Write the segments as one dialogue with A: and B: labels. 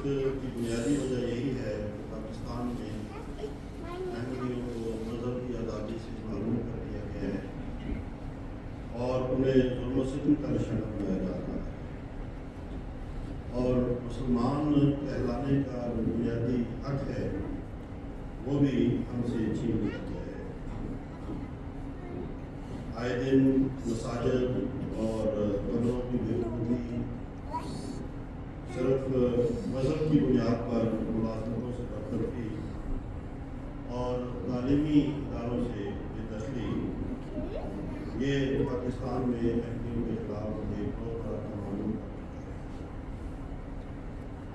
A: جمہوریت کی بنیادی وجہ یہی ہے کہ پاکستان میں احمدیوں کو مذہب کی آزادی سے محروم کر دیا گیا ہے اور انہیں ظلم و ستم کا نشانہ بنایا جا رہا ہے، اور مسلمان کہلانے کا جو بنیادی حق ہے وہ بھی ہم سے چھین لیا گیا ہے۔ آئے دن مساجد اور قبروں کی بےعقوبی صرف مذہب کی بنیاد پر ملازمتوں سے برطرفی اور تعلیمی اداروں سے بے دخلی، یہ پاکستان میں احمدیوں کے خلاف ایک بہت بڑا معلوم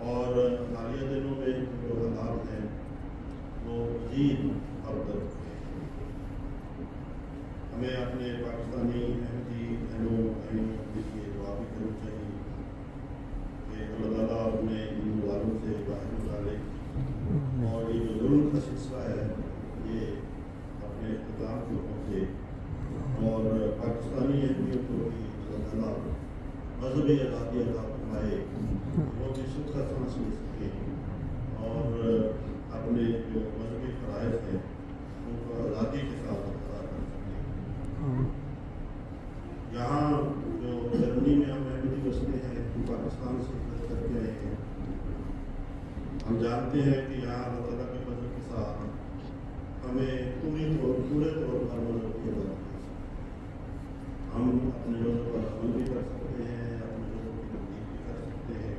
A: اور حالیہ دنوں میں جو حالات ہیں وہ مزید ابتر ہیں۔ ہمیں اپنے پاکستانی احمدی بہنوں بھائیوں کے لیے دعا بھی کرنی چاہیے کہ اللہ تعالیٰ اپنے ان والوں سے باہر نکالے اور یہ جو ظلم کا سلسلہ ہے یہ اپنے اختتام کو پہنچے اور پاکستانی احمدیوں کو بھی اللہ تعالیٰ مذہبی آزادی عطا فرمائے، وہ بھی سکھ کا سانس لے سکیں اور اپنے جو مذہبی فرائض ہیں ان کو آزادی کے ساتھ ادا کر سکیں۔ یہاں جو جرمنی میں ہم احمدی بستے ہیں، پاکستان سے ہجرت کر کے آئے ہیں، ہم جانتے ہیں کہ یہاں اللہ تعالیٰ کے فضل کے ساتھ ہمیں پورے طور پر مذہب کی آزادی ہے۔ ہم اپنے مذہب پر عمل بھی کر سکتے ہیں، اپنے مذہب کی تبدیل بھی کر سکتے ہیں،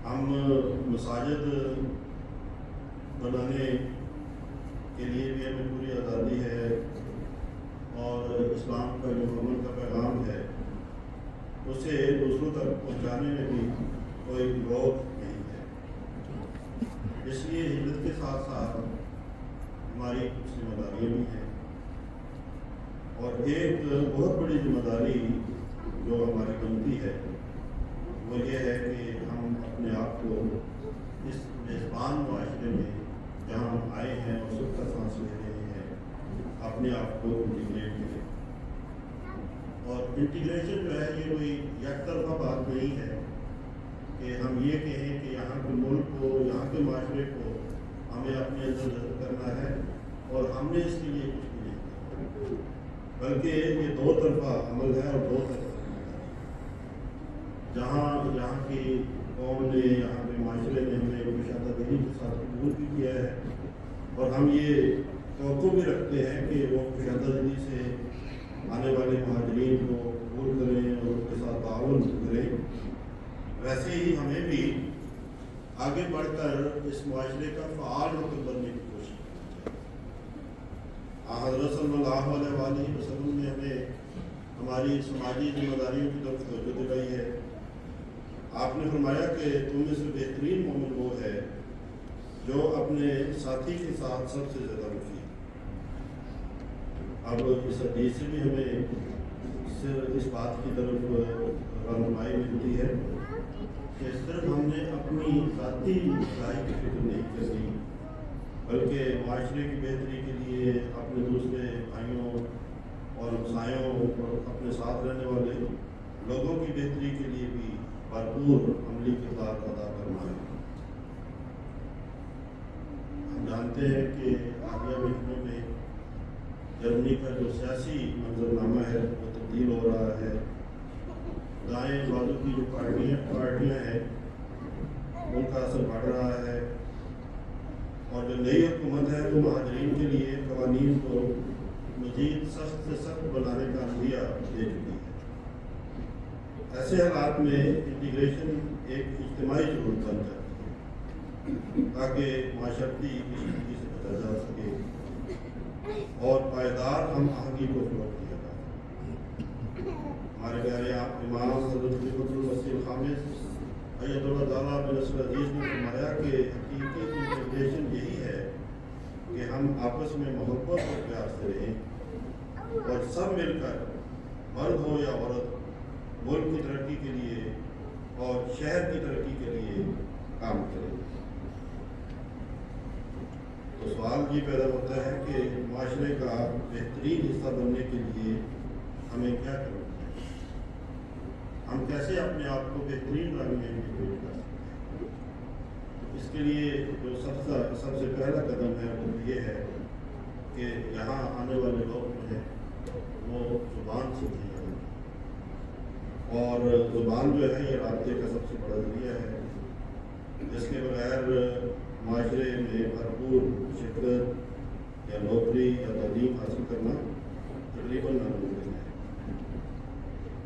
A: ہم مساجد بنانے کے لیے بھی ہمیں پوری آزادی ہے اور اسلام کا جو عمل کا پیغام ہے اسے دوسروں تک پہنچانے میں بھی کوئی روک نہیں ہے۔ اس لیے ہجرت کے ساتھ ساتھ ہماری کچھ ذمہ داریاں بھی ہیں، اور ایک بہت بڑی ذمہ داری جو ہماری بنتی ہے وہ یہ ہے کہ ہم اپنے آپ کو اس میزبان معاشرے میں جہاں ہم آئے ہیں اور سکھ کا سانس لے رہے ہیں، اپنے آپ کو انٹیگریٹ کریں۔ اور انٹیگریشن جو ہے یہ کوئی یک طرفہ بات نہیں ہے کہ ہم یہ کہیں کہ یہاں کے ملک کو، یہاں کے معاشرے کو ہمیں اپنے اندر جذب کرنا ہے اور ہم نے اس کے لیے کچھ بھی نہیں کیا، بلکہ یہ دو طرفہ عمل ہے اور دو طرفہ جہاں یہاں کی قوم نے، یہاں کے معاشرے نے ہمیں کشادہ دلی کے ساتھ قبول بھی کیا ہے، اور ہم یہ توقع بھی رکھتے ہیں کہ وہ کشادہ دلی سے آنے والے مہاجرین کو قبول کریں اور ان کے ساتھ تعاون کریں، ویسے ہی ہمیں بھی آگے بڑھ کر اس معاشرے کا فعال رکن بننے کی کوشش کرنی چاہیے۔ حضرت صلی اللہ علیہ وآلہ وسلم نے ہمیں ہماری سماجی ذمہ داریوں کی طرف توجہ دلائی ہے۔ آپ نے فرمایا کہ تم میں سے بہترین مومن وہ ہے جو اپنے ساتھی کے ساتھ سب سے زیادہ رفیع۔ اب اس حدیث سے بھی ہمیں اس بات کی طرف رہنمائی ملتی ہے کہ صرف ہم نے اپنی ذاتی بھلائی کی فکر نہیں کرنی، بلکہ معاشرے کی بہتری کے لیے اپنے دوسرے بھائیوں اور ہمسایوں اور اپنے ساتھ رہنے والے لوگوں کی بہتری کے لیے بھی بھرپور عملی کردار ادا کرنا ہے۔ ہم جانتے ہیں کہ حالیہ مہینوں میں جرمنی کا جو سیاسی منظرنامہ ہے وہ تبدیل ہو رہا ہے۔ دائیں بازو کی جو پارٹیاں ہیں ان کا اثر بڑھ رہا ہے، اور جو نئی حکومت ہے وہ مہاجرین کے لیے قوانین کو مزید سخت سے سخت بنانے کا عندیہ دے چکی ہے۔ ایسے حالات میں انٹیگریشن ایک اجتماعی ضرورت بن جاتی ہے تاکہ معاشرتی کشیدگی سے بچا جا سکے اور پائیدار ہم آہنگی کو فروغ دیا جا سکے۔ ہمارے پیارے امام حضرت خلیفۃ المسیح الخامس ایۃ اللہ تعالیٰ بنصر عزیز نے فرمایا کہ حقیقی انٹیگریشن یہی ہے کہ ہم آپس میں محبت اور پیار سے رہیں اور سب مل کر، مرد ہو یا عورت، ملک کی ترقی کے لیے اور شہر کی ترقی کے لیے کام کریں۔ تو سوال یہ پیدا ہوتا ہے کہ معاشرے کا بہترین حصہ بننے کے لیے ہمیں کیا کرنا چاہیے؟ ہم کیسے اپنے آپ کو بہترین رنگ میں انٹیگریٹ کر سکتے ہیں؟ کے لیے جو سب سے پہلا قدم ہے وہ یہ ہے کہ یہاں آنے والے لوگ جو ہے وہ زبان سیکھیں جائیں، اور زبان جو ہے یہ رابطے کا سب سے بڑا ذریعہ ہے، جس کے بغیر معاشرے میں بھرپور شرکت یا نوکری یا تعلیم حاصل کرنا تقریباً ناممکن ہے۔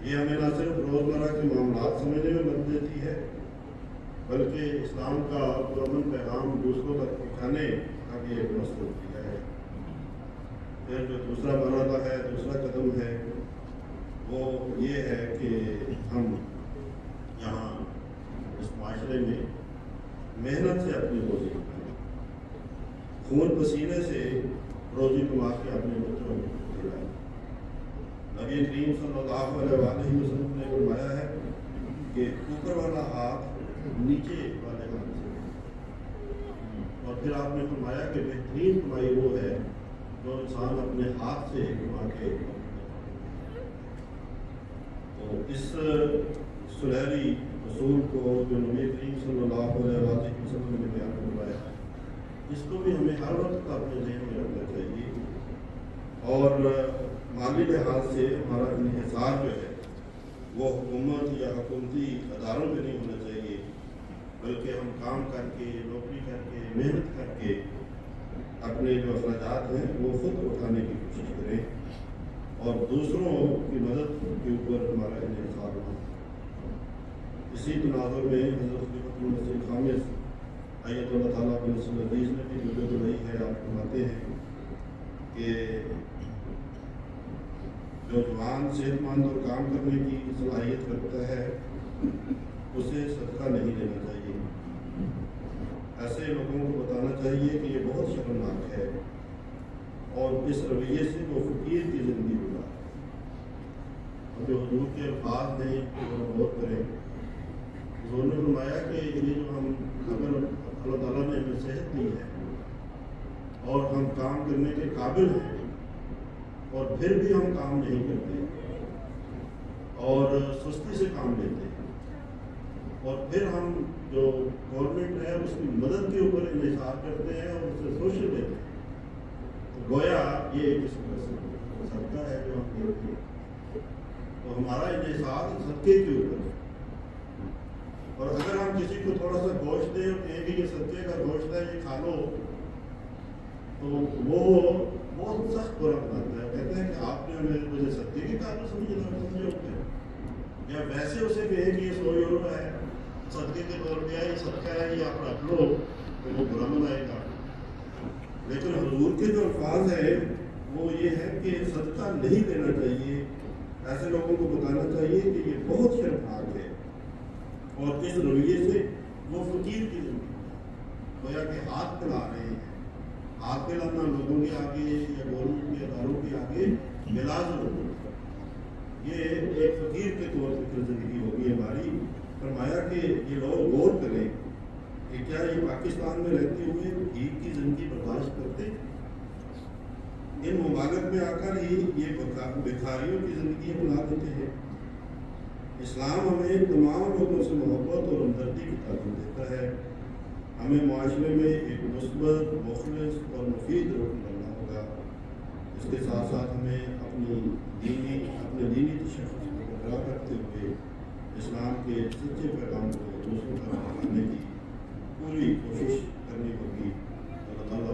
A: یہ ہمیں نہ صرف روزمرہ کے معاملات سمجھنے میں مدد دیتی ہے، بلکہ اسلام کا پرامن پیغام دوسروں تک پہنچانے کا بھی ایک مقصد ہے۔ پھر جو دوسرا مرحلہ ہے، دوسرا قدم ہے، وہ یہ ہے کہ ہم یہاں اس معاشرے میں محنت سے اپنی روزی کمائیں، خون پسینے سے روزی کما کے اپنے بچوں کو کھلائیں۔ نبی کریم صلی اللہ علیہ وسلم نے فرمایا ہے کہ اوپر والا ہاتھ نیچے والے ہاتھ سے، اور پھر آپ نے فرمایا کہ بہترین کمائی وہ ہے جو انسان اپنے ہاتھ سے کما کے۔ تو اس سنہری اصول کو جو نبی کریم صلی اللہ علیہ وسلم نے بیان کروایا، اس کو بھی ہمیں ہر وقت اپنے ذہن میں رکھنا چاہیے، اور مالی لحاظ سے ہمارا انحصار جو ہے وہ حکومت یا حکومتی اداروں پہ نہیں ہونا چاہیے، بلکہ ہم کام کر کے، نوکری کر کے، محنت کر کے اپنے جو اخراجات ہیں وہ خود اٹھانے کی کوشش کریں، اور دوسروں کی مدد کے اوپر ہمارا انحصار ہو۔ اسی تناظر میں حضرت خلیفۃ المسیح خامس ایت اللہ تعالیٰ بن نصر العزیز نے بھی جو دلائی ہے، آپ فرماتے ہیں کہ جو جوان صحت مند اور کام کرنے کی صلاحیت رکھتا ہے اسے صدقہ نہیں دینا چاہیے۔ ایسے لوگوں کو بتانا چاہیے کہ یہ بہت شرمناک ہے، اور اس رویے سے وہ فقیر کی زندگی گزارے۔ اور جو حضور کے الفاظ ہیں وہ غور کریں۔ حضور نے فرمایا کہ یہ جو ہم اگر اللہ تعالیٰ نے ہمیں صحت دی ہے اور ہم کام کرنے کے قابل ہیں، اور پھر بھی ہم کام نہیں کرتے اور سستی سے کام لیتے ہیں، اور پھر ہم جو گورنمنٹ ہے اس کی مدد کے اوپر انحصار کرتے ہیں اور اس سے سوشل دیتے ہیں، تو گویا یہ ایک قسم کا صدقہ ہے جو ہم دیتے ہیں۔ تو ہمارا انحصار صدقے کے اوپر ہے، اور اگر ہم کسی کو تھوڑا سا گوشت دیں اور کہیں کہ یہ صدقے کا گوشت ہے، یہ کھا لو، تو وہ بہت سخت برا بناتا ہے، کہتے ہیں کہ آپ نے مجھے صدقے کے قابل سمجھے ہوتے ہیں، یا ویسے اسے کہیں کہ یہ 100 یورو ہے، صدقے کے طور پہ ہے، یہ صدقہ ہے، یہ آپ رکھ لو، تو وہ برا منائے گا۔ لیکن حضور کے جو الفاظ ہیں وہ یہ ہے کہ صدقہ نہیں دینا چاہیے، ایسے لوگوں کو بتانا چاہیے کہ یہ بہت شرمناک ہے، اور اس رویے سے وہ فقیر کی زندگی گویا کہ ہاتھ پھیلا رہے ہیں۔ ہاتھ پھیلانا لوگوں کے آگے یا گورنمنٹ کے اداروں کے آگے بلازم، یہ ایک فقیر کے طور پر زندگی ہوگی ہماری۔ فرمایا کہ یہ لوگ غور کریں کہ کیا یہ پاکستان میں رہتے ہوئے بھیک کی زندگی برداشت کرتے؟ ان ممالک میں آ کر ہی یہ بھکاریوں کی زندگی اپنا دیتے ہیں۔ اسلام ہمیں تمام لوگوں سے محبت اور ہمدردی کی تعلیم دیتا ہے۔ ہمیں معاشرے میں ایک مثبت، مخلص اور مفید رکن بننا ہوگا۔ اس کے ساتھ ساتھ ہمیں اپنے دینی تشخص کو برقرار رکھتے ہوئے اسلام کے سچے پیغام کو دوسروں تک پہنچانے کی پوری کوشش کرنی ہوگی۔ اللہ تعالیٰ